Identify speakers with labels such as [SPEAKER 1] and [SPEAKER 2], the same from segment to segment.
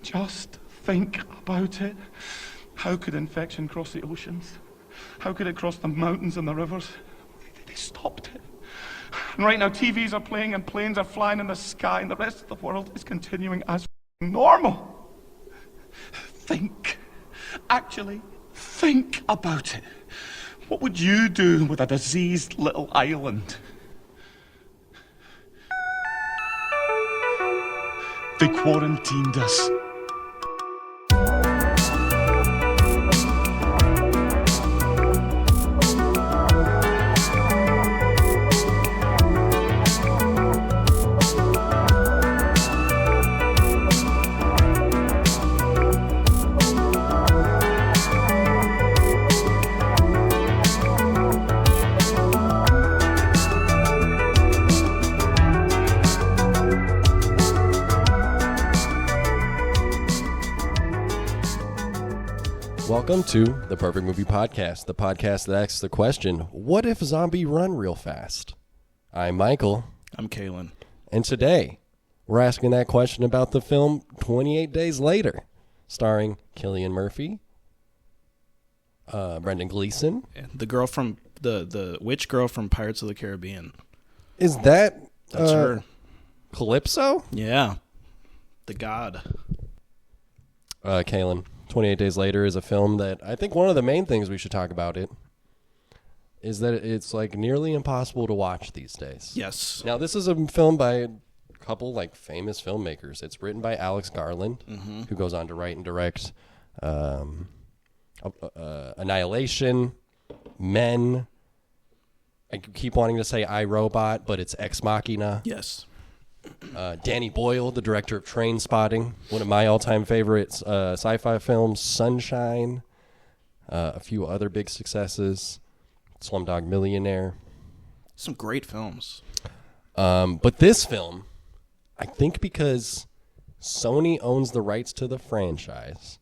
[SPEAKER 1] Just think about it. How could infection cross the oceans? How could it cross the mountains and the rivers? They stopped it. And right now TVs are playing and planes are flying in the sky and the rest of the world is continuing as normal. Think. Actually, think about it. What would you do with a diseased little island? They quarantined us.
[SPEAKER 2] Welcome to the Perfect Movie Podcast, the podcast that asks the question, what if zombies run real fast? I'm Michael.
[SPEAKER 3] I'm Kalen.
[SPEAKER 2] And today, we're asking that question about the film 28 Days Later, starring Cillian Murphy, Brendan Gleeson.
[SPEAKER 3] The girl from, the witch girl from Pirates of the Caribbean.
[SPEAKER 2] Is that
[SPEAKER 3] That's her.
[SPEAKER 2] Calypso?
[SPEAKER 3] Yeah. The god.
[SPEAKER 2] Kalen, 28 Days Later is a film that I think one of the main things we should talk about it is that it's like nearly impossible to watch these days.
[SPEAKER 3] Yes.
[SPEAKER 2] Now, this is a film by a couple like famous filmmakers. It's written by Alex Garland, who goes on to write and direct Annihilation, Men. I keep wanting to say I, Robot, but it's Ex Machina.
[SPEAKER 3] Yes.
[SPEAKER 2] Danny Boyle, the director of Train Spotting, one of my all-time favorites, sci-fi films, Sunshine, a few other big successes, Slumdog Millionaire.
[SPEAKER 3] Some great films.
[SPEAKER 2] But this film, I think because Sony owns the rights to the franchise,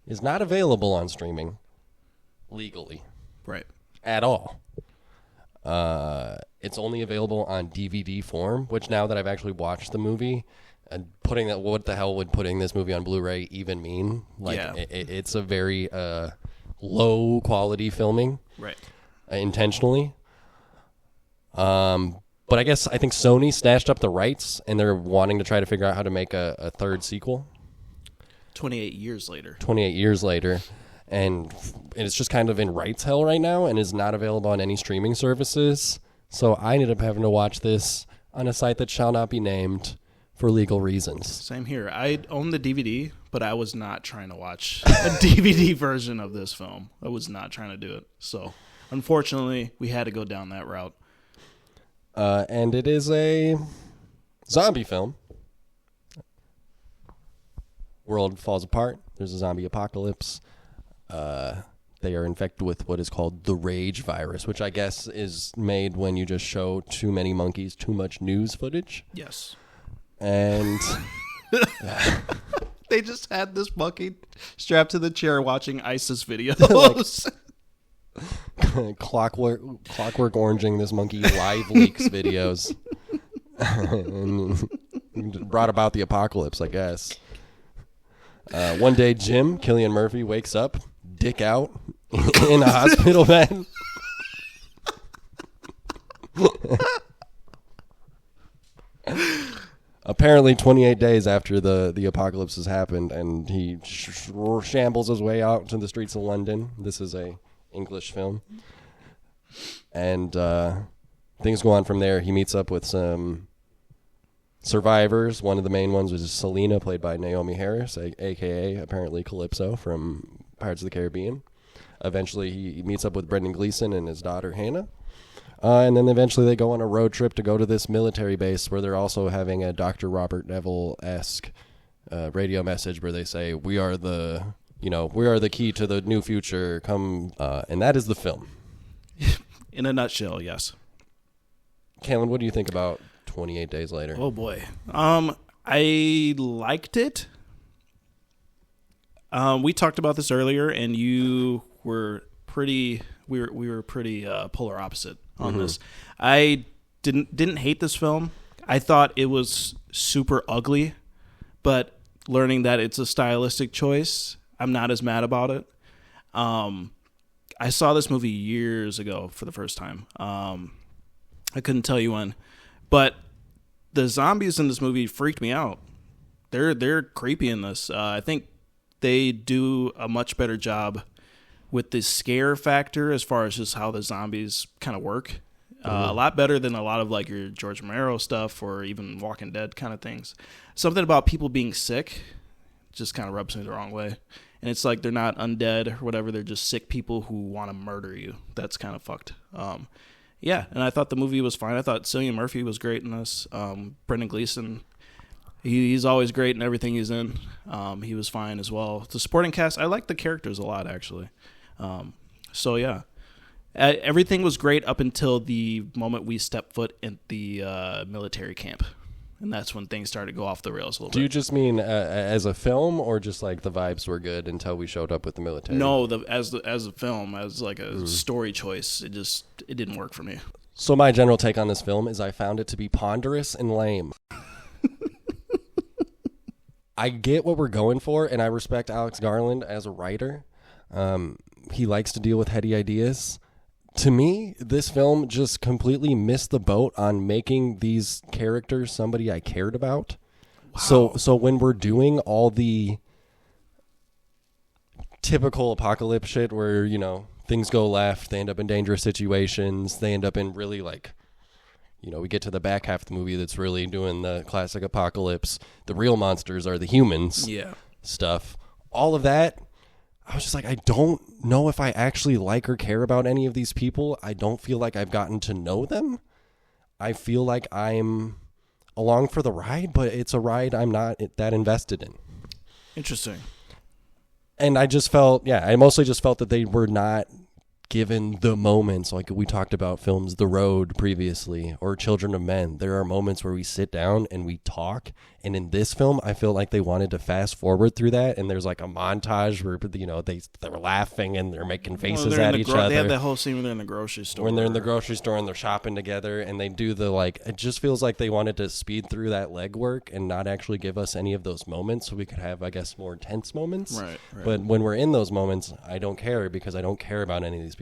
[SPEAKER 2] is not available on streaming legally.
[SPEAKER 3] Right.
[SPEAKER 2] At all. It's only available on DVD form, which now that I've actually watched the movie, and putting that, what the hell would putting this movie on Blu-ray even mean? Like,
[SPEAKER 3] yeah.
[SPEAKER 2] It's a very low quality filming,
[SPEAKER 3] Right.
[SPEAKER 2] Intentionally. But I think Sony snatched up the rights, and they're wanting to try to figure out how to make a third sequel.
[SPEAKER 3] 28 years later.
[SPEAKER 2] 28 years later. And it's just kind of in rights hell right now and is not available on any streaming services. So I ended up having to watch this on a site that shall not be named for legal reasons.
[SPEAKER 3] Same here. I own the DVD, but I was not trying to watch a DVD version of this film. I was not trying to do it. So, unfortunately, we had to go down that route.
[SPEAKER 2] And it is a zombie film. World falls apart. There's a zombie apocalypse. They are infected with what is called the rage virus, which I guess is made when you just show too many monkeys too much news footage.
[SPEAKER 3] Yes.
[SPEAKER 2] And
[SPEAKER 3] they just had this monkey strapped to the chair watching ISIS videos.
[SPEAKER 2] clockwork oranging this monkey live leaks videos. And brought about the apocalypse, I guess. One day, Jim, Cillian Murphy, wakes up, dick out, in a hospital bed. Apparently 28 days after the apocalypse has happened, and he shambles his way out to the streets of London. This is a English film. And things go on from there. He meets up with some survivors. One of the main ones was Selena, played by Naomi Harris, a.k.a. apparently Calypso from Pirates of the Caribbean. Eventually, he meets up with Brendan Gleeson and his daughter, Hannah. And then eventually they go on a road trip to go to this military base where they're also having a Dr. Robert Neville-esque radio message where they say, we are the key to the new future. Come, and that is the film.
[SPEAKER 3] In a nutshell, yes.
[SPEAKER 2] Kalen, what do you think about 28 Days Later?
[SPEAKER 3] Oh boy. I liked it. We talked about this earlier, and you were pretty. We were pretty polar opposite on this. I didn't hate this film. I thought it was super ugly, but learning that it's a stylistic choice, I'm not as mad about it. I saw this movie years ago for the first time. I couldn't tell you when, but the zombies in this movie freaked me out. They're creepy in this. I think they do a much better job with the scare factor as far as just how the zombies kind of work. A lot better than a lot of like your George Romero stuff or even Walking Dead kind of things. Something about people being sick just kind of rubs me the wrong way. And it's like they're not undead or whatever. They're just sick people who want to murder you. That's kind of fucked. Yeah, and I thought the movie was fine. I thought Cillian Murphy was great in this. Brendan Gleeson, he's always great in everything he's in. He was fine as well. The supporting cast, I like the characters a lot, actually. So, yeah. Everything was great up until the moment we stepped foot in the military camp. And that's when things started to go off the rails a little bit.
[SPEAKER 2] Do you just mean as a film, or just like the vibes were good until we showed up with the military?
[SPEAKER 3] No, as a film, as like a story choice, it didn't work for me.
[SPEAKER 2] So my general take on this film is I found it to be ponderous and lame. I get what we're going for, and I respect Alex Garland as a writer. He likes to deal with heady ideas. To me, this film just completely missed the boat on making these characters somebody I cared about. Wow. So when we're doing all the typical apocalypse shit where, you know, things go left, they end up in dangerous situations, they end up in really like, you know, we get to the back half of the movie that's really doing the classic apocalypse. The real monsters are the humans.
[SPEAKER 3] Yeah.
[SPEAKER 2] Stuff. All of that. I was just like, I don't know if I actually like or care about any of these people. I don't feel like I've gotten to know them. I feel like I'm along for the ride, but it's a ride I'm not that invested in.
[SPEAKER 3] Interesting.
[SPEAKER 2] And I just felt, I mostly just felt that they were not given the moments, like we talked about films The Road previously or Children of Men. There are moments where we sit down and we talk, and in this film I feel like they wanted to fast forward through that, and there's like a montage where, you know, they're laughing and they're making faces at each other.
[SPEAKER 3] They have that whole scene when they're in the grocery store.
[SPEAKER 2] When they're in the grocery store and they're shopping together, and they do the like, it just feels like they wanted to speed through that legwork and not actually give us any of those moments so we could have, I guess, more tense moments.
[SPEAKER 3] Right.
[SPEAKER 2] But when we're in those moments, I don't care because I don't care about any of these people.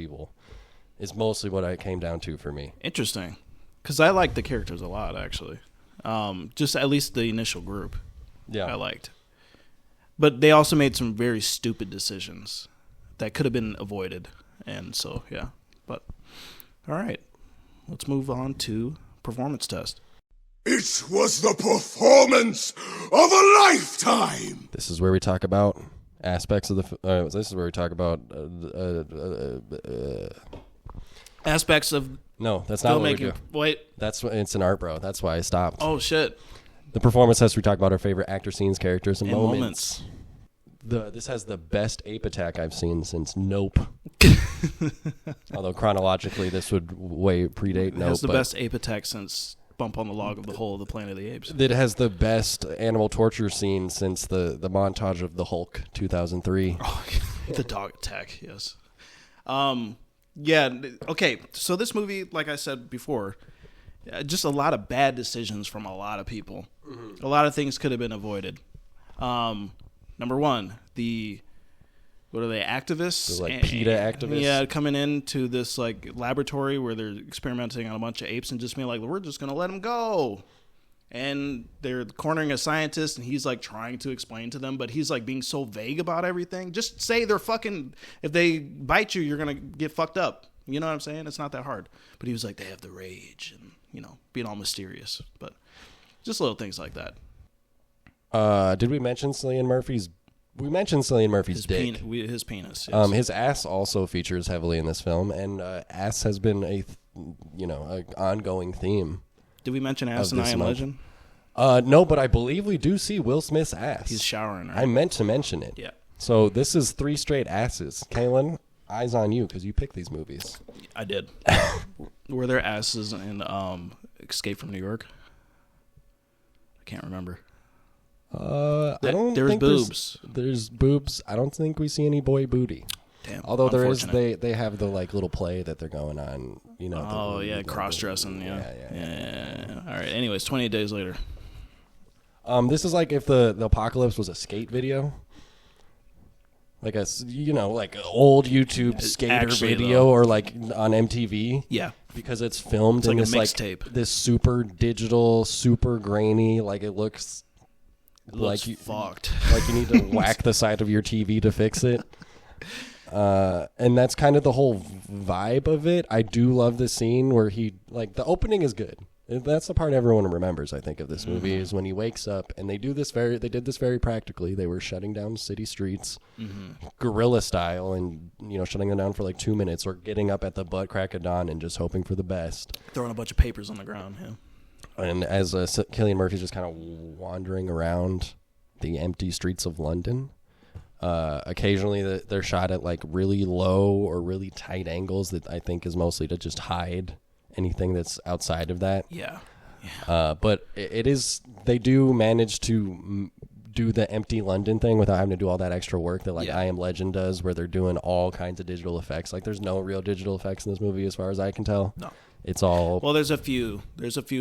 [SPEAKER 2] Is mostly what it came down to for me.
[SPEAKER 3] Interesting. Because I liked the characters a lot, actually. Just at least the initial group.
[SPEAKER 2] Yeah.
[SPEAKER 3] I liked. But they also made some very stupid decisions that could have been avoided. And so, yeah. But, all right. Let's move on to performance test.
[SPEAKER 4] It was the performance of a lifetime!
[SPEAKER 2] This is where we talk about aspects of the... this is where we talk about...
[SPEAKER 3] aspects of
[SPEAKER 2] no, that's not what we do.
[SPEAKER 3] Wait.
[SPEAKER 2] It's an art, bro. That's why I stopped.
[SPEAKER 3] Oh, shit.
[SPEAKER 2] The performance test, we talk about our favorite actor, scenes, characters, and moments. This has the best ape attack I've seen since Nope. Although chronologically, this would way predate Nope.
[SPEAKER 3] It has the best ape attack since Bump on the Log of the Whole of the Planet of the Apes.
[SPEAKER 2] It has the best animal torture scene since the montage of the Hulk 2003.
[SPEAKER 3] Oh, the dog attack, yes. Yeah, okay, so this movie, like I said before, just a lot of bad decisions from a lot of people. Mm-hmm. A lot of things could have been avoided. Number one, what are they, activists?
[SPEAKER 2] The, like, PETA activists?
[SPEAKER 3] Yeah, coming into this like laboratory where they're experimenting on a bunch of apes and just being like, we're just going to let them go. And they're cornering a scientist, and he's like trying to explain to them, but he's like being so vague about everything. Just say they're fucking, if they bite you, you're going to get fucked up. You know what I'm saying? It's not that hard. But he was like, they have the rage and, you know, being all mysterious. But just little things like that.
[SPEAKER 2] Did we mention Cillian Murphy's? We mentioned Cillian Murphy's dick.
[SPEAKER 3] His penis. Yes.
[SPEAKER 2] His ass also features heavily in this film, and ass has been a ongoing theme.
[SPEAKER 3] Did we mention ass in I Am Legend?
[SPEAKER 2] No, but I believe we do see Will Smith's ass.
[SPEAKER 3] He's showering, right?
[SPEAKER 2] I meant to mention it.
[SPEAKER 3] Yeah.
[SPEAKER 2] So this is 3 straight asses. Kaylin, eyes on you because you picked these movies.
[SPEAKER 3] I did. Were there asses in Escape from New York? I can't remember.
[SPEAKER 2] I don't
[SPEAKER 3] there's
[SPEAKER 2] think
[SPEAKER 3] boobs.
[SPEAKER 2] There's boobs. I don't think we see any boy booty.
[SPEAKER 3] Damn.
[SPEAKER 2] Although there is, they have the like little play that they're going on. You know.
[SPEAKER 3] Oh yeah, cross dressing. Yeah. All right. Anyways, 28 days later.
[SPEAKER 2] This is like if the apocalypse was a skate video. Like like an old YouTube skater
[SPEAKER 3] Actually,
[SPEAKER 2] video
[SPEAKER 3] though.
[SPEAKER 2] or like on MTV.
[SPEAKER 3] Yeah.
[SPEAKER 2] Because it's filmed in
[SPEAKER 3] like a
[SPEAKER 2] this like
[SPEAKER 3] mixtape.
[SPEAKER 2] this super digital, super grainy, like it looks like you
[SPEAKER 3] fucked.
[SPEAKER 2] like you need to whack the side of your TV to fix it. And that's kind of the whole vibe of it. I do love the scene where he like the opening is good. That's the part everyone remembers, I think, of this movie is when he wakes up and they did this very practically. They were shutting down city streets, guerrilla style, and shutting them down for like 2 minutes, or getting up at the butt crack of dawn and just hoping for the best.
[SPEAKER 3] Throwing a bunch of papers on the ground. Yeah.
[SPEAKER 2] And as Cillian Murphy's just kind of wandering around the empty streets of London. Occasionally they're shot at like really low or really tight angles that I think is mostly to just hide anything that's outside of that.
[SPEAKER 3] Yeah.
[SPEAKER 2] But they do manage to do the empty London thing without having to do all that extra work that I Am Legend does, where they're doing all kinds of digital effects. Like there's no real digital effects in this movie as far as I can tell.
[SPEAKER 3] No.
[SPEAKER 2] It's all...
[SPEAKER 3] Well, there's a few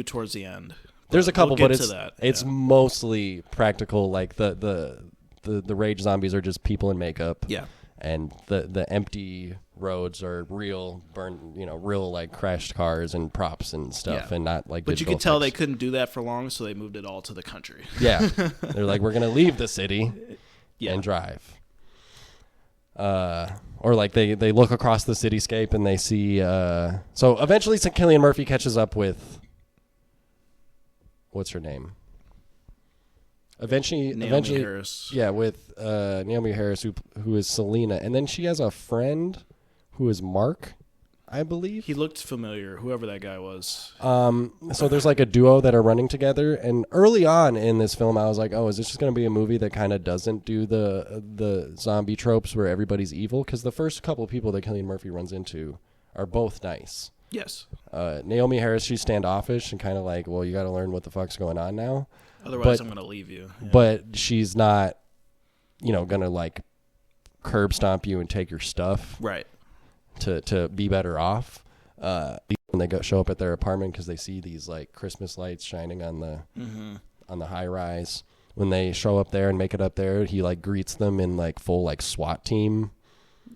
[SPEAKER 3] towards the end.
[SPEAKER 2] There's a couple,
[SPEAKER 3] we'll
[SPEAKER 2] but
[SPEAKER 3] get to that.
[SPEAKER 2] It's mostly practical. Like the rage zombies are just people in makeup.
[SPEAKER 3] Yeah.
[SPEAKER 2] And the empty roads are real real like crashed cars and props and stuff, and not like.
[SPEAKER 3] But you could tell they couldn't do that for long, so they moved it all to the country.
[SPEAKER 2] Yeah, they're like, we're gonna leave the city, and drive. Or like they look across the cityscape and they see. So eventually, Cillian Murphy catches up with. What's her name? Eventually,
[SPEAKER 3] Harris.
[SPEAKER 2] Yeah, with Naomi Harris, who is Selena, and then she has a friend who is Mark, I believe.
[SPEAKER 3] He looked familiar, whoever that guy was.
[SPEAKER 2] So there's like a duo that are running together, and early on in this film, I was like, oh, is this just going to be a movie that kind of doesn't do the zombie tropes where everybody's evil? Because the first couple of people that Cillian Murphy runs into are both nice.
[SPEAKER 3] Yes.
[SPEAKER 2] Naomi Harris, she's standoffish and kind of like, well, you got to learn what the fuck's going on now.
[SPEAKER 3] Otherwise, I'm going to leave you. Yeah.
[SPEAKER 2] But she's not, going to like curb stomp you and take your stuff.
[SPEAKER 3] Right.
[SPEAKER 2] To be better off. When they show up at their apartment because they see these like Christmas lights shining on the high rise. When they show up there and make it up there, he like greets them in like full like SWAT team.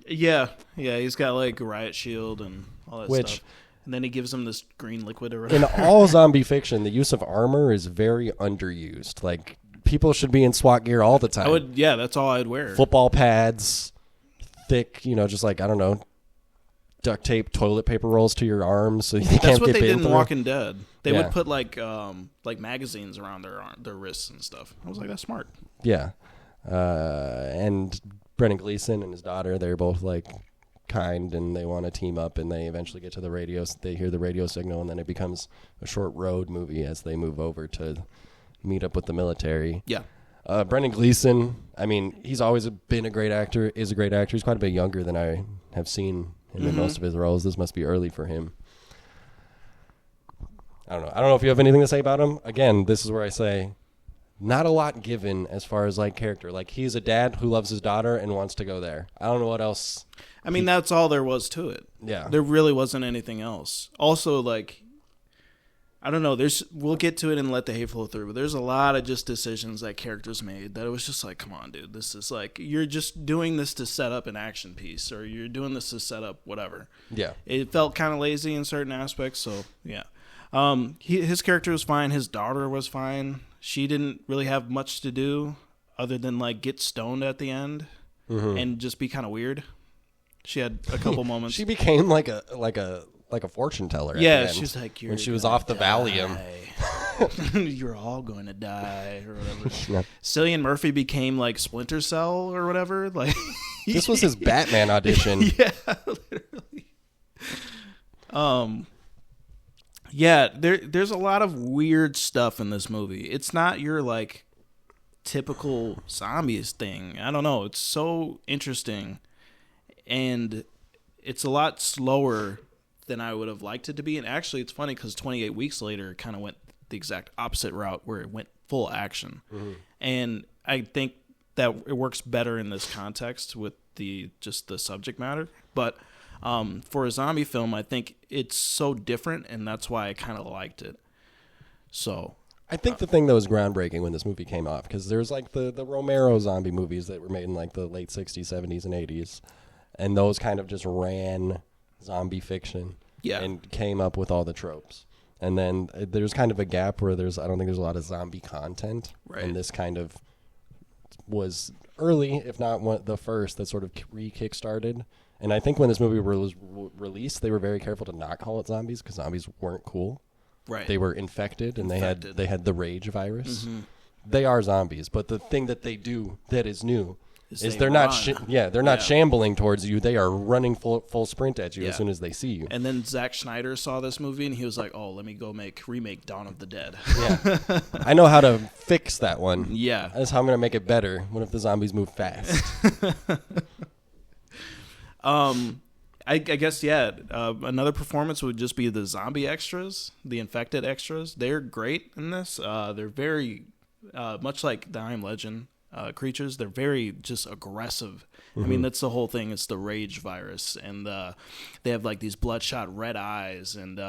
[SPEAKER 3] Yeah. He's got like a riot shield and all that
[SPEAKER 2] stuff.
[SPEAKER 3] And then he gives them this green liquid or whatever.
[SPEAKER 2] In all zombie fiction, the use of armor is very underused. Like, people should be in SWAT gear all the time.
[SPEAKER 3] That's all I'd wear.
[SPEAKER 2] Football pads, thick, just like, I don't know, duct tape, toilet paper rolls to your arms so you can't get
[SPEAKER 3] That's what they
[SPEAKER 2] bitten
[SPEAKER 3] did in
[SPEAKER 2] through.
[SPEAKER 3] Walking Dead. They would put like magazines around their wrists and stuff. I was like, that's smart.
[SPEAKER 2] Yeah. And Brendan Gleeson and his daughter, they're both like kind, and they want to team up, and they eventually get to the radio. They hear the radio signal, and then it becomes a short road movie as they move over to meet up with the military.
[SPEAKER 3] Yeah.
[SPEAKER 2] Brendan Gleeson, I mean, he's always been a great actor, is a great actor. He's quite a bit younger than I have seen him in most of his roles. This must be early for him. I don't know if you have anything to say about him. Again, this is where I say not a lot given as far as like character. Like, he's a dad who loves his daughter and wants to go there. I don't know what else.
[SPEAKER 3] I mean, that's all there was to it.
[SPEAKER 2] Yeah.
[SPEAKER 3] There really wasn't anything else. Also, like, I don't know. We'll get to it and let the hate flow through, but there's a lot of just decisions that characters made that it was just like, come on, dude. This is like, you're just doing this to set up an action piece, or you're doing this to set up whatever.
[SPEAKER 2] Yeah.
[SPEAKER 3] It felt kind of lazy in certain aspects, so yeah. His character was fine. His daughter was fine. She didn't really have much to do other than like get stoned at the end and just be kind of weird. She had a couple moments.
[SPEAKER 2] She became like a fortune teller.
[SPEAKER 3] Yeah,
[SPEAKER 2] at the end,
[SPEAKER 3] she's like,
[SPEAKER 2] when she was off the Valium.
[SPEAKER 3] You're all going to die, or whatever. Cillian Murphy became like Splinter Cell or whatever. Like,
[SPEAKER 2] this was his Batman audition.
[SPEAKER 3] Yeah, literally. Yeah, there's a lot of weird stuff in this movie. It's not your like typical zombies thing. I don't know. It's so interesting. And it's a lot slower than I would have liked it to be. And actually, it's funny because 28 weeks later, it kind of went the exact opposite route where it went full action. And I think that it works better in this context with the subject matter. But for a zombie film, I think it's so different, and that's why I kind of liked it. So
[SPEAKER 2] I think the thing that was groundbreaking when this movie came off, because there's like the Romero zombie movies that were made in like the late 60s, 70s, and 80s, and those kind of just ran zombie fiction and came up with all the tropes. And then there's kind of a gap where I don't think there's a lot of zombie content.
[SPEAKER 3] Right.
[SPEAKER 2] And this kind of was early, if not the first, that sort of kickstarted. And I think when this movie was released, they were very careful to not call it zombies because zombies weren't cool. Right. They were infected, and they had the rage virus. Mm-hmm. They are zombies, but the thing that they do that is new is they're not shambling towards you. They are running full sprint at you as soon as they see you.
[SPEAKER 3] And then Zack Snyder saw this movie, and he was like, "Oh, let me go remake Dawn of the Dead."
[SPEAKER 2] Yeah, I know how to fix that one.
[SPEAKER 3] Yeah,
[SPEAKER 2] that's how I'm gonna make it better. What if the zombies move fast?
[SPEAKER 3] I guess, another performance would just be the zombie extras, the infected extras. They're great in this. They're very, much like the I Am Legend creatures, they're very just aggressive. Mm-hmm. I mean, that's the whole thing. It's the rage virus. And they have like these bloodshot red eyes, and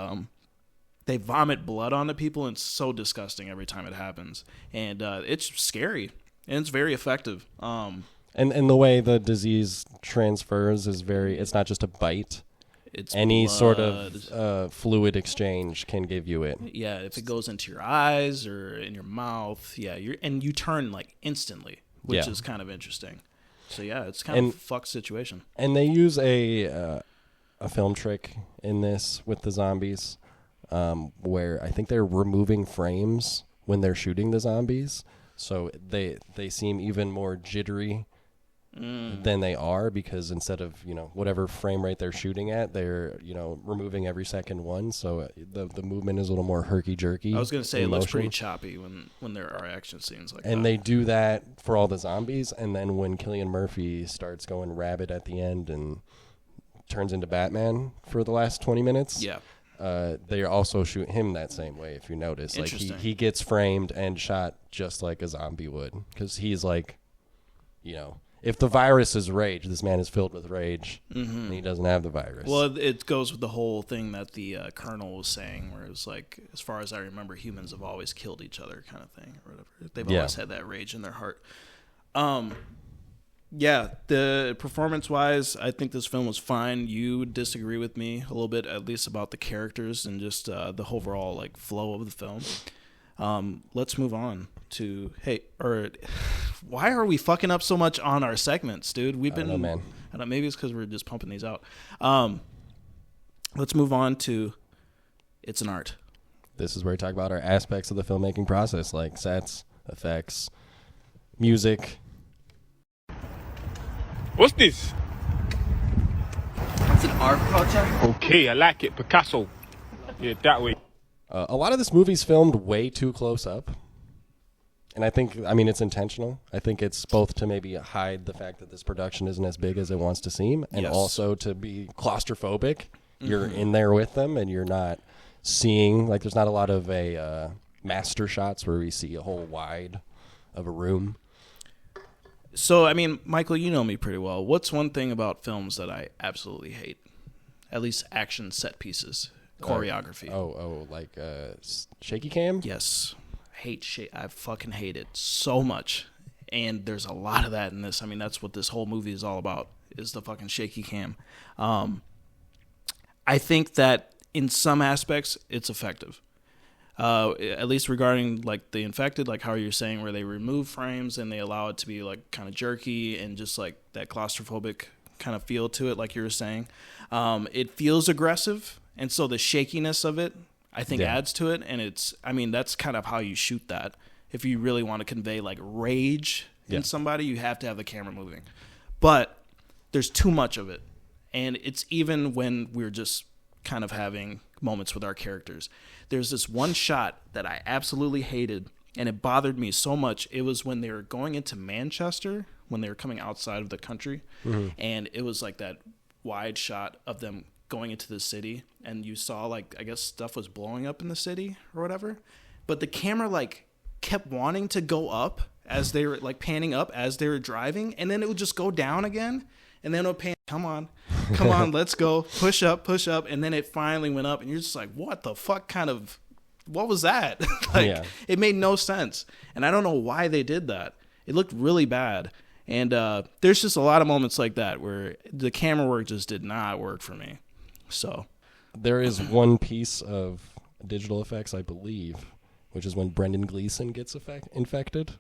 [SPEAKER 3] they vomit blood onto people, and it's so disgusting every time it happens. And it's scary, and it's very effective.
[SPEAKER 2] And the way the disease transfers is it's not just a bite. It's any blood. Sort of fluid exchange can give you it.
[SPEAKER 3] Yeah, if it goes into your eyes or in your mouth, and you turn like instantly, which is kind of interesting. So it's kind of a fucked situation.
[SPEAKER 2] And they use a film trick in this with the zombies, where I think they're removing frames when they're shooting the zombies, so they seem even more jittery than they are, because instead of whatever frame rate they're shooting at, they're removing every second one, so the movement is a little more herky jerky.
[SPEAKER 3] I was going to say it looks pretty choppy when there are action scenes like that.
[SPEAKER 2] And they do that for all the zombies, and then when Cillian Murphy starts going rabid at the end and turns into Batman for the last 20 minutes, they also shoot him that same way. If you notice, like he gets framed and shot just like a zombie would, because he's like, if the virus is rage, this man is filled with rage, and he doesn't have the virus.
[SPEAKER 3] Well, it goes with the whole thing that the Colonel was saying, where it was like, as far as I remember, humans have always killed each other, kind of thing, or whatever. They've always had that rage in their heart. The performance-wise, I think this film was fine. You disagree with me a little bit, at least about the characters and just the overall like flow of the film. Let's move on to why are we fucking up so much on our segments, dude? We've been, I don't know, maybe it's because we're just pumping these out. Let's move on to It's an Art.
[SPEAKER 2] This is where we talk about our aspects of the filmmaking process, like sets, effects, music.
[SPEAKER 5] What's this?
[SPEAKER 6] It's an art project.
[SPEAKER 5] Okay, I like it. Picasso. Yeah, that way.
[SPEAKER 2] A lot of this movie's filmed way too close up. And I mean, it's intentional. I think it's both to maybe hide the fact that this production isn't as big as it wants to seem, and also to be claustrophobic. Mm-hmm. You're in there with them, and you're not seeing, like, there's not a lot of master shots where we see a whole wide of a room.
[SPEAKER 3] So, I mean, Michael, you know me pretty well. What's one thing about films that I absolutely hate? At least action set pieces, choreography.
[SPEAKER 2] Like shaky cam?
[SPEAKER 3] Yes. I fucking hate it so much. And there's a lot of that in this. I mean, that's what this whole movie is all about, is the fucking shaky cam. I think that in some aspects, it's effective. At least regarding like the infected, like how you're saying, where they remove frames and they allow it to be like kind of jerky and just like that claustrophobic kind of feel to it, like you were saying. It feels aggressive, and so the shakiness of it, I think, adds to it. And that's kind of how you shoot that. If you really want to convey like rage in somebody, you have to have the camera moving. But there's too much of it, and it's even when we're just kind of having moments with our characters. There's this one shot that I absolutely hated, and it bothered me so much. It was when they were going into Manchester, when they were coming outside of the country, and it was like that wide shot of them going into the city, and you saw like, I guess stuff was blowing up in the city or whatever, but the camera like kept wanting to go up as they were like panning up as they were driving, and then it would just go down again, and then it would pan, come on, let's go, push up, and then it finally went up, and you're just like, what the fuck kind of what was that? It made no sense. And I don't know why they did that. It looked really bad. And there's just a lot of moments like that where the camera work just did not work for me. So
[SPEAKER 2] there is one piece of digital effects, I believe, which is when Brendan Gleeson gets infected.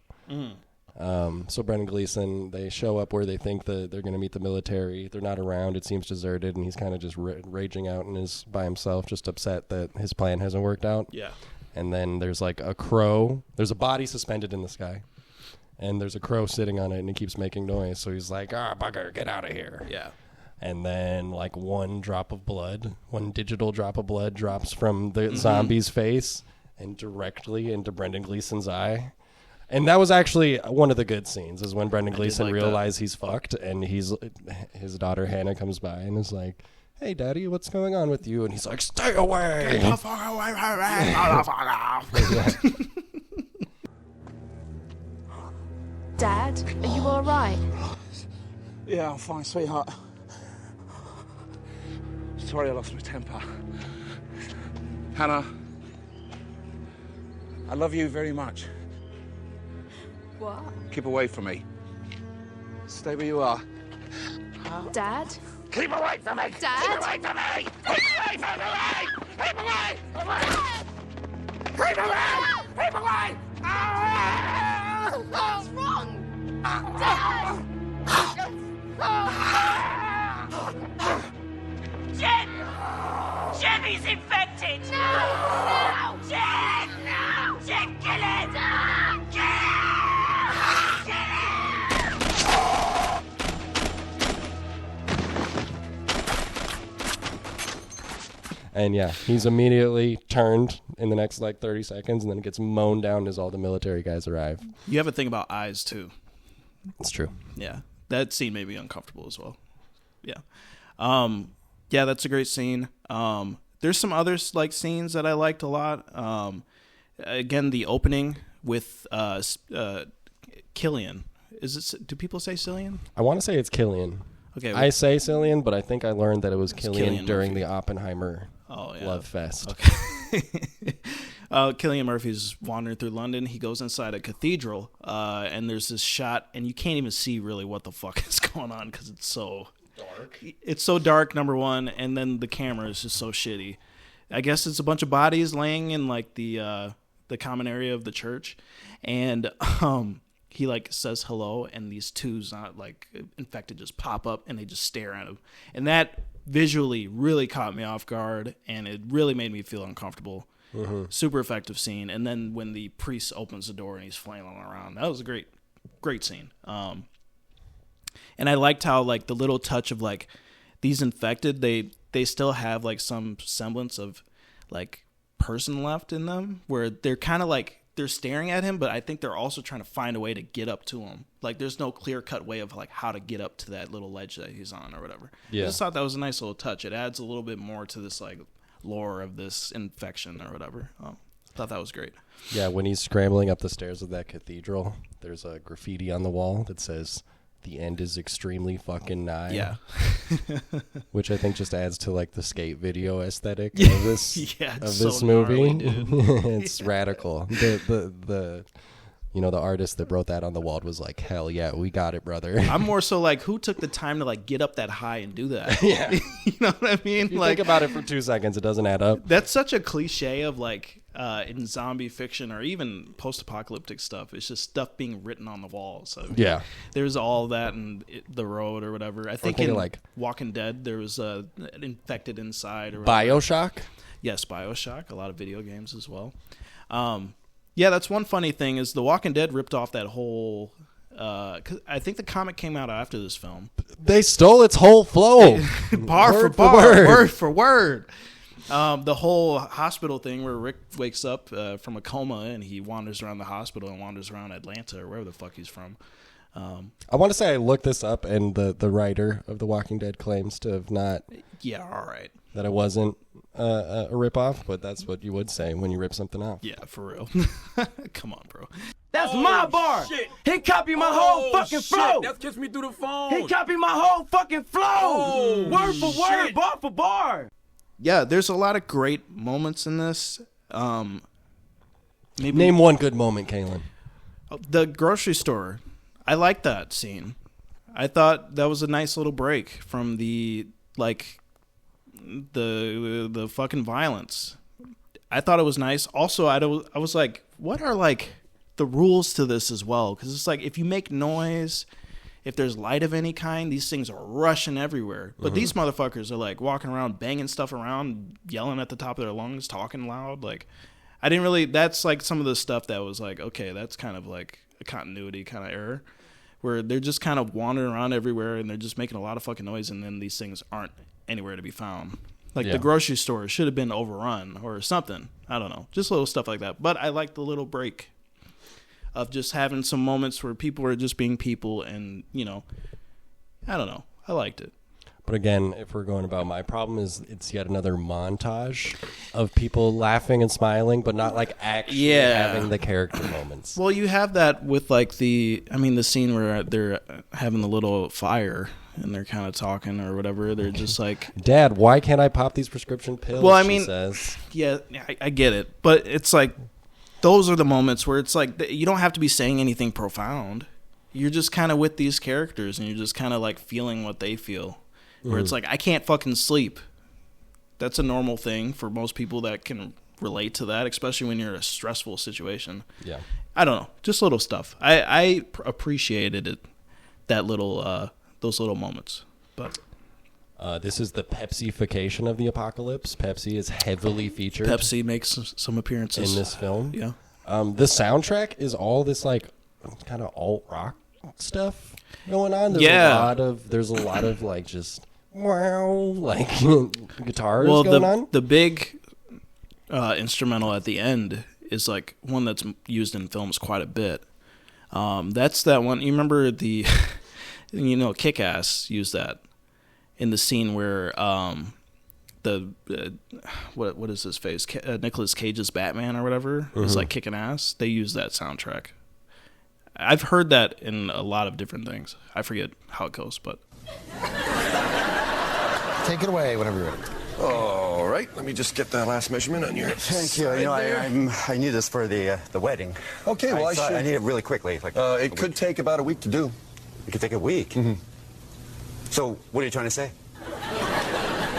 [SPEAKER 2] So Brendan Gleeson, they show up where they think that they're going to meet the military. They're not around. It seems deserted, and he's kind of just raging out and is by himself, just upset that his plan hasn't worked out.
[SPEAKER 3] Yeah.
[SPEAKER 2] And then there's like a crow. There's a body suspended in the sky, and there's a crow sitting on it, and it keeps making noise. So he's like, bugger, get out of here.
[SPEAKER 3] Yeah.
[SPEAKER 2] And then like one digital drop of blood drops from the zombie's face and directly into Brendan Gleeson's eye. And that was actually one of the good scenes, is when Brendan Gleeson realized he's fucked, and his daughter Hannah comes by and is like, "Hey, Daddy, what's going on with you?" And he's like, "Stay away!"
[SPEAKER 3] Get the fuck away from me.
[SPEAKER 6] Dad, are you all right?
[SPEAKER 7] Yeah, I'm fine, sweetheart. Sorry I lost my temper. Hannah, I love you very much.
[SPEAKER 6] What?
[SPEAKER 7] Keep away from me. Stay where you are.
[SPEAKER 6] Dad?
[SPEAKER 7] Keep away from me!
[SPEAKER 6] Dad?
[SPEAKER 7] Keep away from me! Keep away from me! Keep away! Keep away! Keep away!
[SPEAKER 6] What's wrong? Dad!
[SPEAKER 8] Jen! Jen, he's infected! No! Jen! No! Jen, kill him! Kill him! Kill him!
[SPEAKER 2] And yeah, he's immediately turned in the next like 30 seconds, and then it gets mown down as all the military guys arrive.
[SPEAKER 3] You have a thing about eyes, too.
[SPEAKER 2] It's true.
[SPEAKER 3] Yeah. That scene made me uncomfortable as well. Yeah. Yeah, that's a great scene. There's some other like scenes that I liked a lot. Again, the opening with Killian. Do people say Cillian?
[SPEAKER 2] I want to say it's Killian.
[SPEAKER 3] Okay.
[SPEAKER 2] I say Cillian, but I think I learned that it was Killian
[SPEAKER 3] Cillian
[SPEAKER 2] during
[SPEAKER 3] Murphy.
[SPEAKER 2] the Oppenheimer Love Fest.
[SPEAKER 3] Okay. Cillian Murphy's wandering through London. He goes inside a cathedral, and there's this shot, and you can't even see really what the fuck is going on because it's so dark. It's so dark, number one, and then the camera is just so shitty. I guess it's a bunch of bodies laying in like the common area of the church, and he like says hello, and these two not like infected just pop up, and they just stare at him, and that visually really caught me off guard, and it really made me feel uncomfortable. Super effective scene. And then when the priest opens the door and he's flailing around, that was a great scene. And I liked how like the little touch of like these infected, they still have like some semblance of like person left in them, where they're kind of like they're staring at him, but I think they're also trying to find a way to get up to him. Like there's no clear cut way of like how to get up to that little ledge that he's on or whatever.
[SPEAKER 2] Yeah.
[SPEAKER 3] I just thought that was a nice little touch. It adds a little bit more to this like lore of this infection or whatever. Thought that was great.
[SPEAKER 2] Yeah, when he's scrambling up the stairs of that cathedral, there's a graffiti on the wall that says, "The end is extremely fucking nigh."
[SPEAKER 3] Yeah.
[SPEAKER 2] Which I think just adds to like the skate video aesthetic of this
[SPEAKER 3] Yeah,
[SPEAKER 2] of
[SPEAKER 3] it's
[SPEAKER 2] this
[SPEAKER 3] so
[SPEAKER 2] movie.
[SPEAKER 3] gnarly, dude.
[SPEAKER 2] It's radical. The the artist that wrote that on the wall was like, "Hell yeah, we got it, brother."
[SPEAKER 3] I'm more so like, who took the time to like get up that high and do that?
[SPEAKER 2] Yeah.
[SPEAKER 3] You know what I mean?
[SPEAKER 2] If you
[SPEAKER 3] like
[SPEAKER 2] think about it for 2 seconds, it doesn't add up.
[SPEAKER 3] that's such a cliche of like in zombie fiction or even post-apocalyptic stuff. It's just stuff being written on the wall. So
[SPEAKER 2] Yeah.
[SPEAKER 3] there's all that in The Road or whatever. I think
[SPEAKER 2] thinking
[SPEAKER 3] in
[SPEAKER 2] like
[SPEAKER 3] Walking Dead there was an infected inside or whatever.
[SPEAKER 2] BioShock?
[SPEAKER 3] Yes, BioShock. A lot of video games as well. Yeah, that's one funny thing is The Walking Dead ripped off that whole. 'Cause I think the comic came out after this film.
[SPEAKER 2] They stole its whole flow.
[SPEAKER 3] Bar for
[SPEAKER 2] Word
[SPEAKER 3] bar,
[SPEAKER 2] word.
[SPEAKER 3] word for word. The whole hospital thing where Rick wakes up from a coma and he wanders around the hospital and wanders around Atlanta or wherever the fuck he's from.
[SPEAKER 2] I want to say I looked this up, and the writer of The Walking Dead claims to have not,
[SPEAKER 3] Yeah, all right.
[SPEAKER 2] that it wasn't a ripoff, but that's what you would say when you rip something off.
[SPEAKER 3] Yeah, for real. Come on, bro.
[SPEAKER 9] That's my bar.
[SPEAKER 5] shit.
[SPEAKER 9] He copied my whole fucking flow.
[SPEAKER 5] That's kissed me through the phone.
[SPEAKER 9] He copied my whole fucking flow. Word for word,
[SPEAKER 5] shit.
[SPEAKER 9] bar for bar.
[SPEAKER 3] Yeah, there's a lot of great moments in this. maybe
[SPEAKER 2] Name one good moment, Kaylin.
[SPEAKER 3] the grocery store. I like that scene. I thought that was a nice little break from the fucking violence. I thought it was nice. Also, I was like, what are like the rules to this as well? Because it's like if you make noise, if there's light of any kind, these things are rushing everywhere. But these motherfuckers are like walking around, banging stuff around, yelling at the top of their lungs, talking loud. Like, I didn't really. That's like some of the stuff that was like, okay, that's kind of like a continuity kind of error, where they're just kind of wandering around everywhere and they're just making a lot of fucking noise, and then these things aren't anywhere to be found. Like the grocery store should have been overrun or something. I don't know. Just little stuff like that. But I like the little break of just having some moments where people are just being people and, you know, I don't know. I liked it.
[SPEAKER 2] But again, if we're going about my problem is it's yet another montage of people laughing and smiling, but not like actually having the character moments.
[SPEAKER 3] Well, you have that with like the scene where they're having the little fire and they're kind of talking or whatever. They're just like,
[SPEAKER 2] Dad, why can't I pop these prescription pills?
[SPEAKER 3] Well, I
[SPEAKER 2] she
[SPEAKER 3] mean,
[SPEAKER 2] says.
[SPEAKER 3] Yeah, I get it. But it's like, those are the moments where it's like, you don't have to be saying anything profound. You're just kind of with these characters and you're just kind of like feeling what they feel. Where it's like, I can't fucking sleep. That's a normal thing for most people that can relate to that, especially when you're in a stressful situation.
[SPEAKER 2] Yeah.
[SPEAKER 3] I don't know. Just little stuff. I appreciated it, that little, those little moments. But
[SPEAKER 2] this is the Pepsi-fication of the apocalypse. Pepsi is heavily featured.
[SPEAKER 3] Pepsi makes some appearances
[SPEAKER 2] in this film.
[SPEAKER 3] Yeah.
[SPEAKER 2] The soundtrack is all this like kind of alt rock stuff going on. There's a lot of like just wow, like guitars going on.
[SPEAKER 3] The big instrumental at the end is like one that's used in films quite a bit. That's that one. You remember the, Kick-Ass used that in the scene where what is his face? Nicolas Cage's Batman or whatever is like kicking ass. They use that soundtrack. I've heard that in a lot of different things. I forget how it goes, but
[SPEAKER 10] take it away whenever you're ready.
[SPEAKER 11] All right, let me just get that last measurement on your.
[SPEAKER 10] Thank you. I need this for the wedding.
[SPEAKER 11] Okay, well
[SPEAKER 10] I need it really quickly.
[SPEAKER 11] It could take about a week to do.
[SPEAKER 10] It could take a week.
[SPEAKER 11] Mm-hmm.
[SPEAKER 10] So what are you trying to say?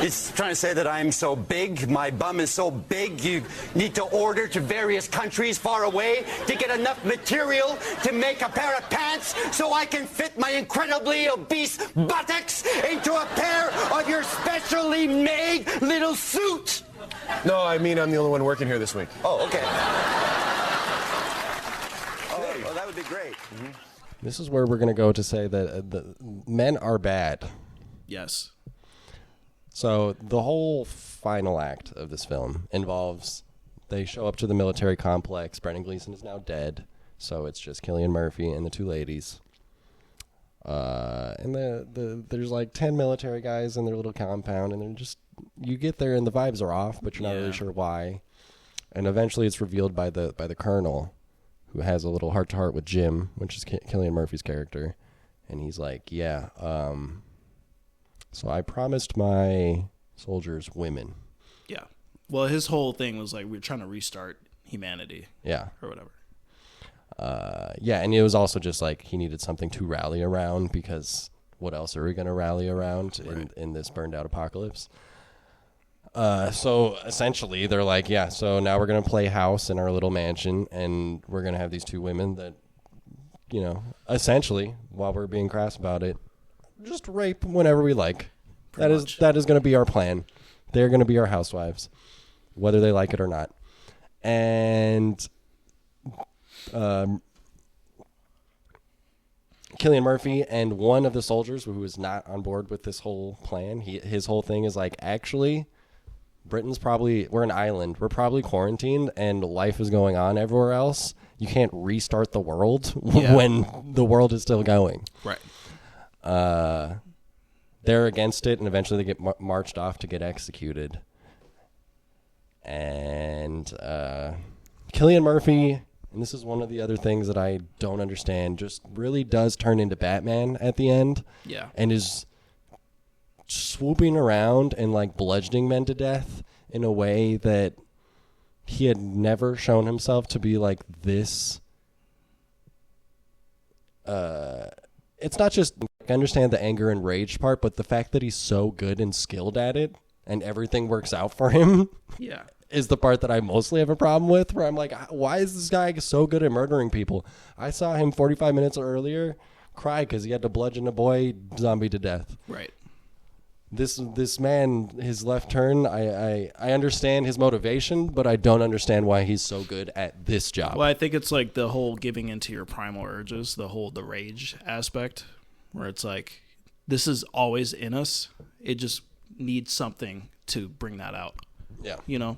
[SPEAKER 10] He's trying to say that I'm so big, my bum is so big, you need to order to various countries far away to get enough material to make a pair of pants so I can fit my incredibly obese buttocks into a pair of your specially made little suit.
[SPEAKER 11] No, I mean I'm the only one working here this week.
[SPEAKER 10] Oh, okay. Oh, well, that would be great. Mm-hmm.
[SPEAKER 2] This is where we're going to go to say that the men are bad.
[SPEAKER 3] yes.
[SPEAKER 2] So the whole final act of this film involves they show up to the military complex. Brendan Gleeson is now dead, so it's just Cillian Murphy and the two ladies. And there's like 10 military guys in their little compound, and they're just you get there and the vibes are off, but you're not really sure why. And eventually, it's revealed by the colonel, who has a little heart-to-heart with Jim, which is Cillian Murphy's character, and he's like, "Yeah, so I promised my soldiers women."
[SPEAKER 3] Yeah. Well, his whole thing was like, we're trying to restart humanity.
[SPEAKER 2] Yeah.
[SPEAKER 3] Or whatever.
[SPEAKER 2] Yeah, and it was also just like he needed something to rally around, because what else are we going to rally around in this burned out apocalypse? So essentially they're like, yeah, so now we're going to play house in our little mansion, and we're going to have these two women that, essentially, while we're being crass about it, just rape whenever we like. That is going to be our plan. They're going to be our housewives, whether they like it or not. And Cillian Murphy and one of the soldiers who is not on board with this whole plan, his whole thing is like, actually, we're an island. We're probably quarantined and life is going on everywhere else. You can't restart the world when the world is still going.
[SPEAKER 3] Right.
[SPEAKER 2] They're against it, and eventually they get marched off to get executed. And Cillian Murphy, and this is one of the other things that I don't understand, just really does turn into Batman at the end.
[SPEAKER 3] Yeah.
[SPEAKER 2] And is swooping around and like bludgeoning men to death in a way that he had never shown himself to be like this. It's not just, I understand the anger and rage part, but the fact that he's so good and skilled at it and everything works out for him is the part that I mostly have a problem with, where I'm like, why is this guy so good at murdering people? I saw him 45 minutes earlier cry because he had to bludgeon a boy zombie to death.
[SPEAKER 3] Right.
[SPEAKER 2] This man, his left turn, I understand his motivation, but I don't understand why he's so good at this job.
[SPEAKER 3] Well, I think it's like the whole giving into your primal urges, the rage aspect, where it's like, this is always in us. It just needs something to bring that out.
[SPEAKER 2] Yeah.
[SPEAKER 3] You know?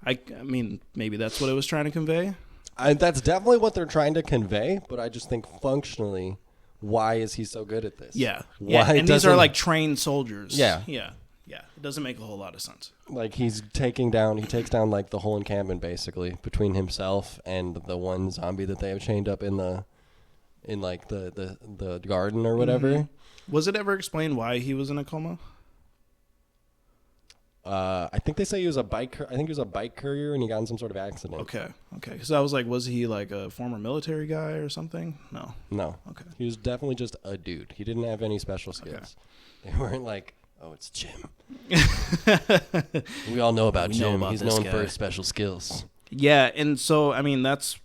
[SPEAKER 3] I mean, maybe that's what it was trying to convey.
[SPEAKER 2] That's definitely what they're trying to convey, but I just think functionally, why is he so good at this?
[SPEAKER 3] Yeah.
[SPEAKER 2] Why
[SPEAKER 3] and these are like trained soldiers.
[SPEAKER 2] Yeah.
[SPEAKER 3] Yeah. It doesn't make a whole lot of sense.
[SPEAKER 2] Like he takes down like the whole encampment basically between himself and the one zombie that they have chained up in the garden or whatever.
[SPEAKER 3] Mm-hmm. Was it ever explained why he was in a coma?
[SPEAKER 2] I think they say he was a bike. I think he was a bike courier, and he got in some sort of accident.
[SPEAKER 3] Okay. Because I was like, was he like a former military guy or something? No. Okay.
[SPEAKER 2] He was definitely just a dude. He didn't have any special skills. Okay. They weren't like, oh, it's Jim. We all know about Jim. He's known for his special skills.
[SPEAKER 3] Yeah, and so I mean that's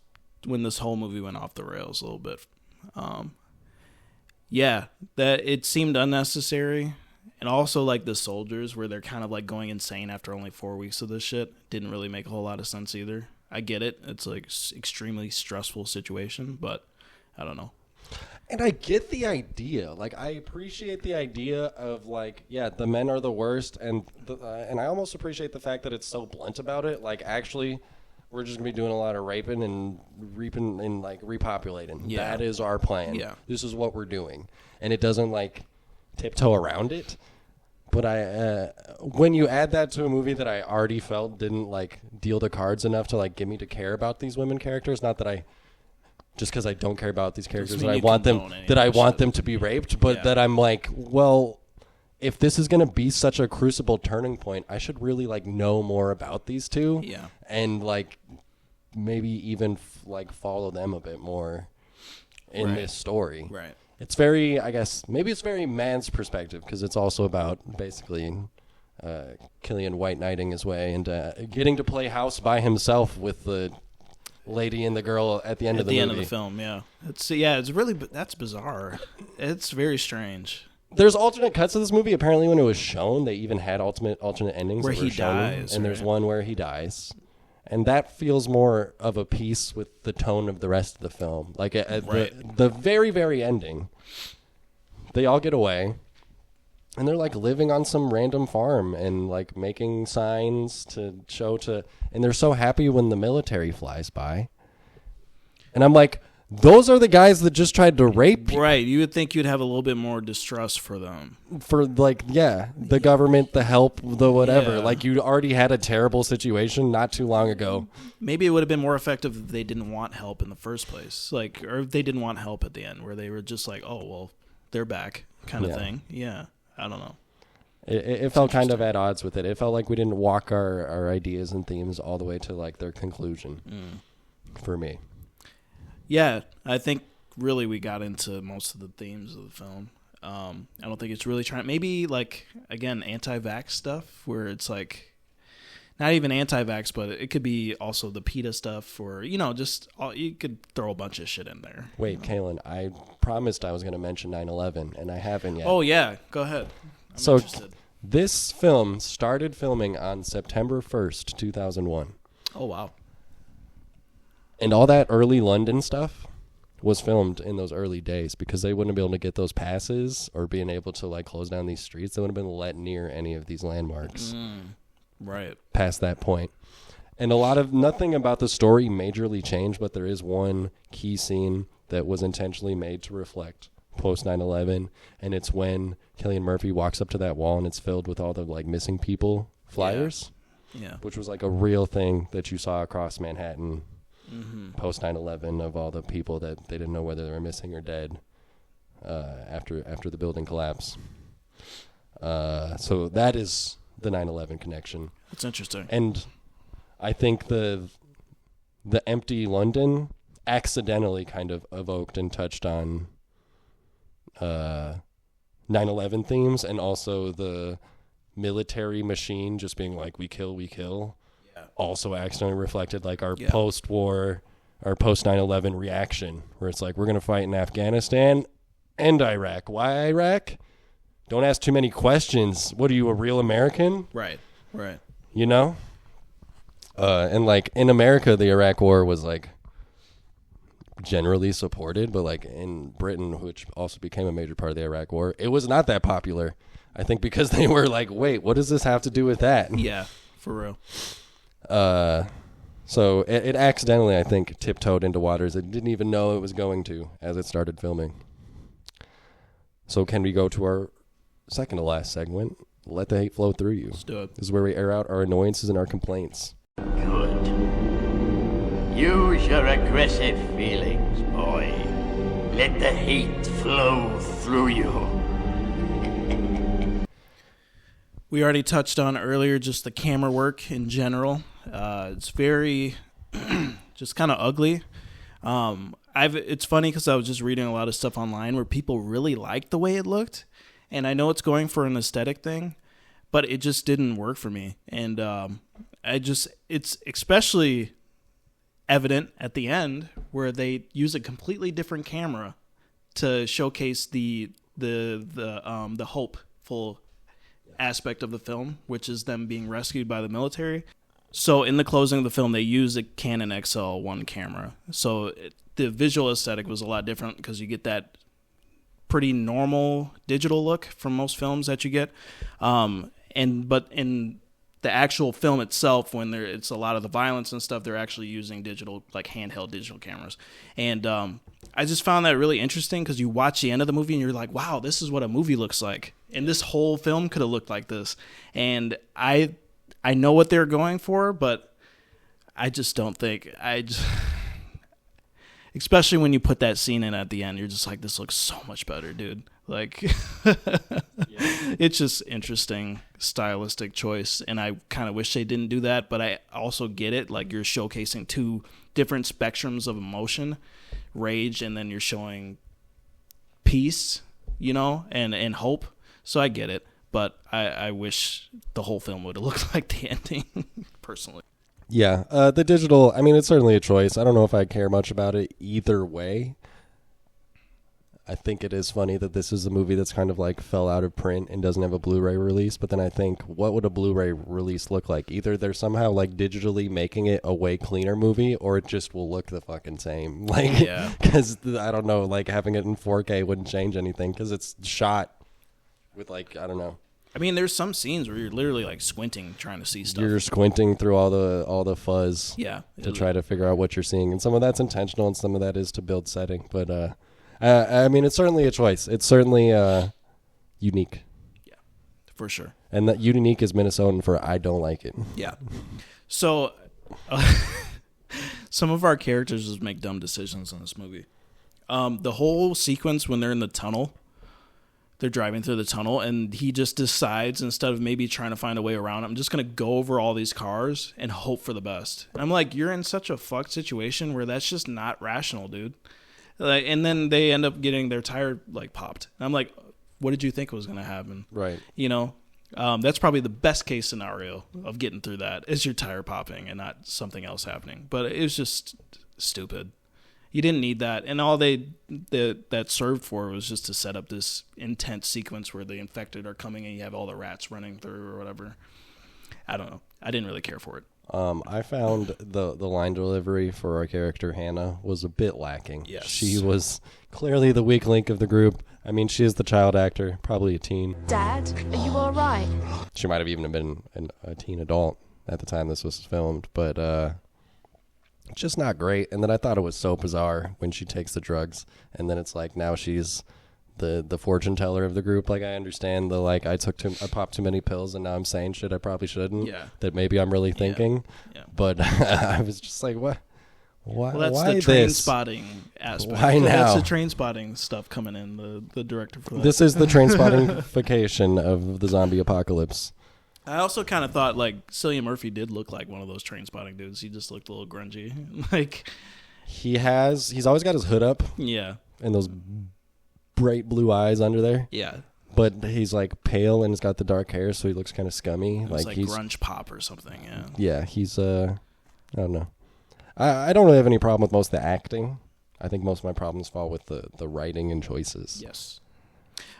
[SPEAKER 3] when this whole movie went off the rails a little bit. Yeah, that it seemed unnecessary. And also, like, the soldiers, where they're kind of, like, going insane after only 4 weeks of this shit, didn't really make a whole lot of sense either. I get it. It's, like, extremely stressful situation, but I don't know.
[SPEAKER 2] And I get the idea. Like, I appreciate the idea of, like, yeah, the men are the worst. And I almost appreciate the fact that it's so blunt about it. Like, actually, we're just going to be doing a lot of raping and reaping and, like, repopulating. Yeah. That is our plan.
[SPEAKER 3] Yeah.
[SPEAKER 2] This is what we're doing. And it doesn't, like, tiptoe around it. But when you add that to a movie that I already felt didn't like deal the cards enough to like get me to care about these women characters, not that I just because I don't care about these characters that I want them to be raped, but that I'm like, well, if this is going to be such a crucible turning point, I should really like know more about these two, and like maybe even like follow them a bit more in this story,
[SPEAKER 3] right?
[SPEAKER 2] It's very, I guess, maybe it's very man's perspective because it's also about basically Killian white knighting his way and getting to play house by himself with the lady and the girl at the end of the movie.
[SPEAKER 3] At the end of the film, yeah. It's really, that's bizarre. It's very strange.
[SPEAKER 2] There's alternate cuts of this movie. Apparently when it was shown, they even had alternate endings.
[SPEAKER 3] Where he dies.
[SPEAKER 2] And there's one where he dies. And that feels more of a piece with the tone of the rest of the film. Like at the very, very ending, they all get away, and they're like living on some random farm and like making signs to show to, and they're so happy when the military flies by. And I'm like, those are the guys that just tried to rape people.
[SPEAKER 3] Right. You would think you'd have a little bit more distrust for them.
[SPEAKER 2] For like, the government, the help, the whatever. Yeah. Like you already had a terrible situation not too long ago.
[SPEAKER 3] Maybe it would have been more effective if they didn't want help in the first place. Like, or if they didn't want help at the end where they were just like, oh, well, they're back kind of thing. Yeah. I don't know.
[SPEAKER 2] It felt kind of at odds with it. It felt like we didn't walk our ideas and themes all the way to like their conclusion for me.
[SPEAKER 3] Yeah, I think really we got into most of the themes of the film. I don't think it's really trying. Maybe like again anti-vax stuff, where it's like not even anti-vax, but it could be also the PETA stuff, or just you could throw a bunch of shit in there.
[SPEAKER 2] Wait, Kaylin, I promised I was going to mention 9/11, and I haven't yet.
[SPEAKER 3] Oh yeah, go ahead. I'm interested.
[SPEAKER 2] This film started filming on September 1st, 2001.
[SPEAKER 3] Oh wow.
[SPEAKER 2] And all that early London stuff was filmed in those early days because they wouldn't be able to get those passes or being able to like close down these streets. They wouldn't have been let near any of these landmarks.
[SPEAKER 3] Right.
[SPEAKER 2] Past that point. And nothing about the story majorly changed, but there is one key scene that was intentionally made to reflect post 9/11, and it's when Cillian Murphy walks up to that wall and it's filled with all the like missing people flyers.
[SPEAKER 3] Yeah.
[SPEAKER 2] Which was like a real thing that you saw across Manhattan. Post 9/11 of all the people that they didn't know whether they were missing or dead after the building collapse. So that is the 9/11 connection.
[SPEAKER 3] That's interesting.
[SPEAKER 2] And I think the empty London accidentally kind of evoked and touched on 9/11 themes, and also the military machine just being like, we kill, also accidentally reflected like our post-war, our post-9/11 reaction, where it's like, we're going to fight in Afghanistan and Iraq. Why Iraq? Don't ask too many questions. What are you, a real American?
[SPEAKER 3] Right.
[SPEAKER 2] You know? And like in America, the Iraq War was like generally supported, but like in Britain, which also became a major part of the Iraq War, it was not that popular. I think because they were like, wait, what does this have to do with that?
[SPEAKER 3] Yeah, for real.
[SPEAKER 2] So it accidentally, I think, tiptoed into waters it didn't even know it was going to as it started filming. So can we go to our second to last segment? Let the hate flow through you.
[SPEAKER 3] Let's do it.
[SPEAKER 2] This is where we air out our annoyances and our complaints.
[SPEAKER 12] Good. Use your aggressive feelings, boy. Let the hate flow through you.
[SPEAKER 3] We already touched on earlier just the camera work in general. It's very just kind of ugly. It's funny because I was just reading a lot of stuff online where people really liked the way it looked, and I know it's going for an aesthetic thing, but it just didn't work for me. And it's especially evident at the end where they use a completely different camera to showcase the hopeful aspect of the film, which is them being rescued by the military. So in the closing of the film, they use a Canon XL1 camera. So the visual aesthetic was a lot different because you get that pretty normal digital look from most films that you get. But in the actual film itself, when it's a lot of the violence and stuff, they're actually using digital, like handheld digital cameras. And I just found that really interesting because you watch the end of the movie and you're like, wow, this is what a movie looks like. And this whole film could have looked like this. And I know what they're going for, but I just don't think especially when you put that scene in at the end, you're just like, this looks so much better, dude. Like, It's just interesting stylistic choice, and I kind of wish they didn't do that, but I also get it. Like, you're showcasing two different spectrums of emotion, rage, and then you're showing peace, and hope. So I get it, but I wish the whole film would have looked like the ending, personally.
[SPEAKER 2] Yeah, the digital, I mean, it's certainly a choice. I don't know if I care much about it either way. I think it is funny that this is a movie that's kind of like fell out of print and doesn't have a Blu-ray release, but then I think, what would a Blu-ray release look like? Either they're somehow like digitally making it a way cleaner movie, or it just will look the fucking same. Like,
[SPEAKER 3] yeah,
[SPEAKER 2] because I don't know, like having it in 4K wouldn't change anything because it's shot with like, I don't know.
[SPEAKER 3] I mean, there's some scenes where you're literally like squinting trying to see stuff.
[SPEAKER 2] You're squinting through all the fuzz,
[SPEAKER 3] yeah,
[SPEAKER 2] to try to figure out what you're seeing, and some of that's intentional and some of that is to build setting. But I mean, it's certainly a choice. It's certainly unique.
[SPEAKER 3] Yeah, for sure.
[SPEAKER 2] And that unique is Minnesotan for I don't like it.
[SPEAKER 3] Yeah. So some of our characters just make dumb decisions in this movie. The whole sequence when they're in the tunnel. They're driving through the tunnel, and he just decides, instead of maybe trying to find a way around, I'm just going to go over all these cars and hope for the best. And I'm like, you're in such a fucked situation where that's just not rational, dude. Like, and then they end up getting their tire, like, popped. And I'm like, what did you think was going to happen?
[SPEAKER 2] Right.
[SPEAKER 3] That's probably the best case scenario of getting through that is your tire popping and not something else happening. But it was just stupid. You didn't need that, and all that served for was just to set up this intense sequence where the infected are coming and you have all the rats running through or whatever. I don't know. I didn't really care for it.
[SPEAKER 2] I found the line delivery for our character Hannah was a bit lacking.
[SPEAKER 3] Yes.
[SPEAKER 2] She was clearly the weak link of the group. I mean, she is the child actor, probably a teen.
[SPEAKER 6] Dad, are you all right?
[SPEAKER 2] She might have even been a teen adult at the time this was filmed, but it's just not great. And then I thought it was so bizarre when she takes the drugs, and then it's like now she's the fortune teller of the group. Like, I understand the like I popped too many pills and now I'm saying shit I probably shouldn't.
[SPEAKER 3] Yeah.
[SPEAKER 2] That maybe I'm really thinking.
[SPEAKER 3] Yeah.
[SPEAKER 2] But I was just like, what? Why?
[SPEAKER 3] Well, that's
[SPEAKER 2] why
[SPEAKER 3] the train
[SPEAKER 2] this?
[SPEAKER 3] spotting aspect.
[SPEAKER 2] Why now?
[SPEAKER 3] That's the train spotting stuff coming in. The director for that.
[SPEAKER 2] This is the train spotting-fication of the zombie apocalypse.
[SPEAKER 3] I also kind of thought like Cillian Murphy did look like one of those train spotting dudes. He just looked a little grungy. Like
[SPEAKER 2] he's always got his hood up.
[SPEAKER 3] Yeah.
[SPEAKER 2] And those bright blue eyes under there.
[SPEAKER 3] Yeah.
[SPEAKER 2] But he's like pale and he's got the dark hair, so he looks kind of scummy.
[SPEAKER 3] Like
[SPEAKER 2] he's
[SPEAKER 3] grunge pop or something. Yeah.
[SPEAKER 2] Yeah, he's I don't know. I don't really have any problem with most of the acting. I think most of my problems fall with the writing and choices.
[SPEAKER 3] Yes.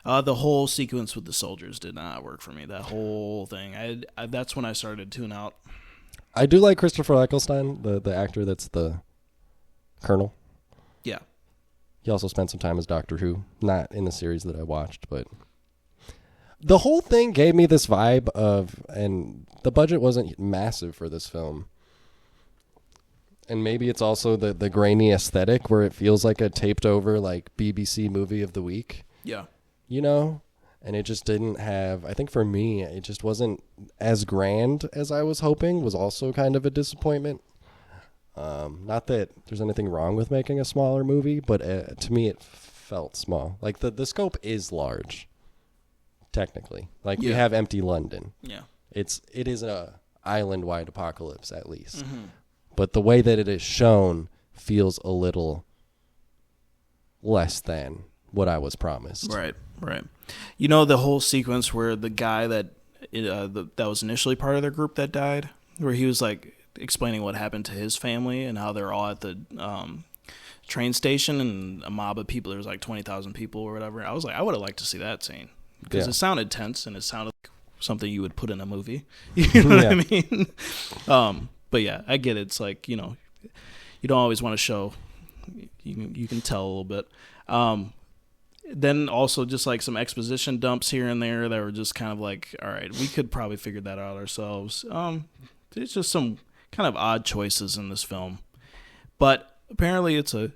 [SPEAKER 3] The whole sequence with the soldiers did not work for me. That whole thing. I that's when I started to tune out.
[SPEAKER 2] I do like Christopher Eccleston, the actor that's the colonel.
[SPEAKER 3] Yeah.
[SPEAKER 2] He also spent some time as Doctor Who. Not in the series that I watched, but the whole thing gave me this vibe of, and the budget wasn't massive for this film. And maybe it's also the grainy aesthetic where it feels like a taped over like BBC movie of the week.
[SPEAKER 3] Yeah.
[SPEAKER 2] You know? And it just didn't have, I think for me, it just wasn't as grand as I was hoping, was also kind of a disappointment. Not that there's anything wrong with making a smaller movie, but to me it felt small. Like the scope is large, technically. Like you have Empty London.
[SPEAKER 3] Yeah.
[SPEAKER 2] It is a island-wide apocalypse at least. Mm-hmm. But the way that it is shown feels a little less than what I was promised.
[SPEAKER 3] Right. You know the whole sequence where the guy that was initially part of their group that died, where he was like explaining what happened to his family and how they're all at the train station and a mob of people. There was like 20,000 people or whatever. I was like, I would have liked to see that scene because it sounded tense and it sounded like something you would put in a movie. You know what I mean? But yeah, I get it. It's like, you know, you don't always want to show. You can tell a little bit. Then also just like some exposition dumps here and there that were just kind of like, all right, we could probably figure that out ourselves. There's just some kind of odd choices in this film, but apparently it's a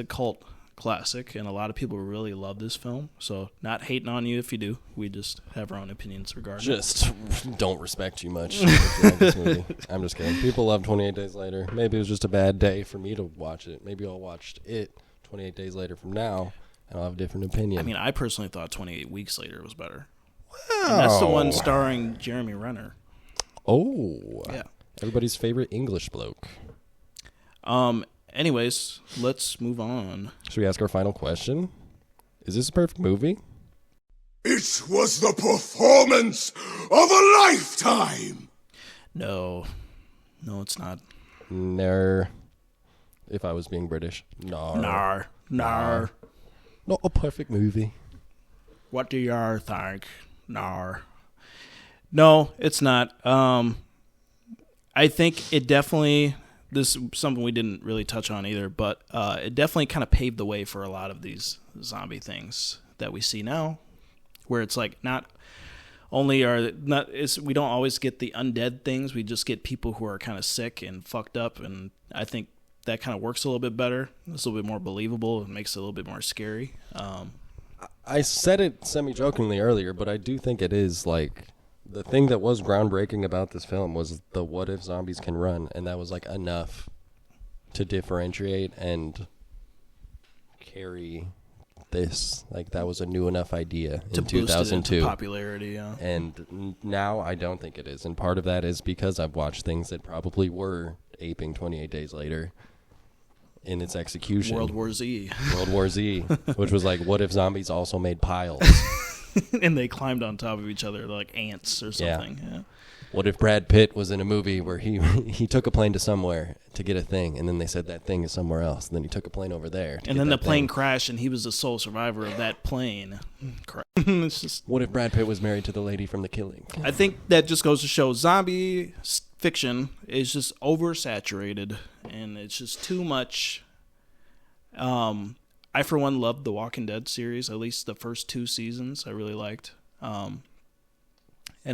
[SPEAKER 3] cult classic, and a lot of people really love this film. So not hating on you if you do. We just have our own opinions regarding
[SPEAKER 2] Just don't respect you much if you like this movie. I'm just kidding. People love 28 Days Later. Maybe it was just a bad day for me to watch it. Maybe I'll watch it 28 days later from now, and I'll have a different opinion.
[SPEAKER 3] I mean, I personally thought 28 Weeks Later was better. Wow. And that's the one starring Jeremy Renner.
[SPEAKER 2] Oh.
[SPEAKER 3] Yeah.
[SPEAKER 2] Everybody's favorite English bloke.
[SPEAKER 3] Anyways, let's move on.
[SPEAKER 2] Should we ask our final question? Is this a perfect movie?
[SPEAKER 4] It was the performance of a lifetime!
[SPEAKER 3] No, it's not.
[SPEAKER 2] Nar. If I was being British. Nar.
[SPEAKER 3] Nar.
[SPEAKER 2] Not a perfect movie.
[SPEAKER 3] What do you think? Nar. No, it's not. I think it definitely... This is something we didn't really touch on either, but it definitely kind of paved the way for a lot of these zombie things that we see now, where it's like we don't always get the undead things, we just get people who are kind of sick and fucked up, and I think that kind of works a little bit better. It's a little bit more believable and makes it a little bit more scary.
[SPEAKER 2] I said it semi-jokingly earlier, but I do think it is like... The thing that was groundbreaking about this film was the what if zombies can run, and that was like enough to differentiate and carry this. Like that was a new enough idea in 2002.
[SPEAKER 3] Boost it into popularity, yeah.
[SPEAKER 2] And now I don't think it is, and part of that is because I've watched things that probably were aping 28 Days Later in its execution.
[SPEAKER 3] World War Z,
[SPEAKER 2] which was like, what if zombies also made piles?
[SPEAKER 3] And they climbed on top of each other like ants or something. Yeah.
[SPEAKER 2] What if Brad Pitt was in a movie where he took a plane to somewhere to get a thing, and then they said that thing is somewhere else, and then he took a plane over there.
[SPEAKER 3] And then the plane crashed, and he was the sole survivor of that plane. It's just...
[SPEAKER 2] What if Brad Pitt was married to the lady from The Killing?
[SPEAKER 3] I think that just goes to show zombie fiction is just oversaturated, and it's just too much. I, for one, loved the Walking Dead series, at least the first 2 seasons I really liked. And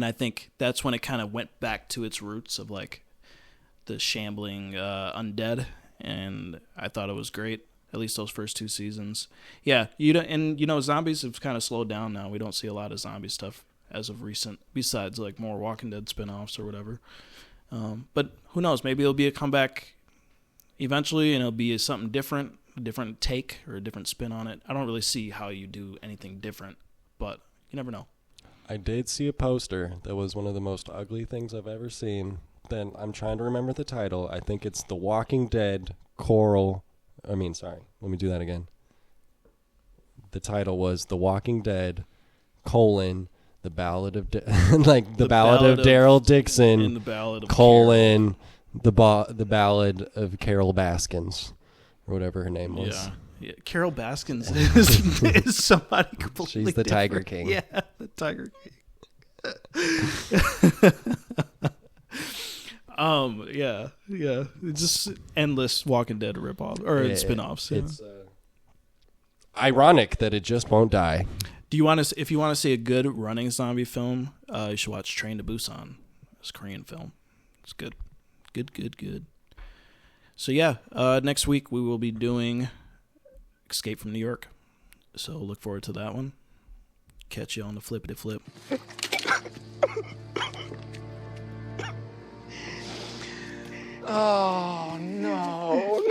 [SPEAKER 3] I think that's when it kind of went back to its roots of like the shambling undead, and I thought it was great, at least those first 2 seasons. Yeah, zombies have kind of slowed down now. We don't see a lot of zombie stuff as of recent, besides like more Walking Dead spinoffs or whatever. But who knows? Maybe it'll be a comeback eventually, and it'll be something different. A different take or a different spin on it. I don't really see how you do anything different, but you never know.
[SPEAKER 2] I did see a poster that was one of the most ugly things I've ever seen. Then I'm trying to remember the title. I think it's The Walking Dead let me do that again. The title was The Walking Dead, the Ballad of the Ballad of Daryl Dixon,
[SPEAKER 3] and the Ballad of
[SPEAKER 2] the Ballad of Carol Baskins, or whatever her name was.
[SPEAKER 3] Yeah. Carol Baskins is somebody completely
[SPEAKER 2] She's the
[SPEAKER 3] different.
[SPEAKER 2] Tiger King.
[SPEAKER 3] Yeah, the Tiger King. Yeah. It's just endless Walking Dead ripoff or spin-offs. Yeah.
[SPEAKER 2] It's ironic that it just won't die.
[SPEAKER 3] Do you want to? If you want to see a good running zombie film, you should watch Train to Busan. It's a Korean film. It's good. Good. So yeah, next week we will be doing Escape from New York. So look forward to that one. Catch you on the flippity flip.
[SPEAKER 7] Oh, no.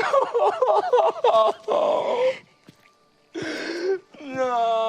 [SPEAKER 7] No.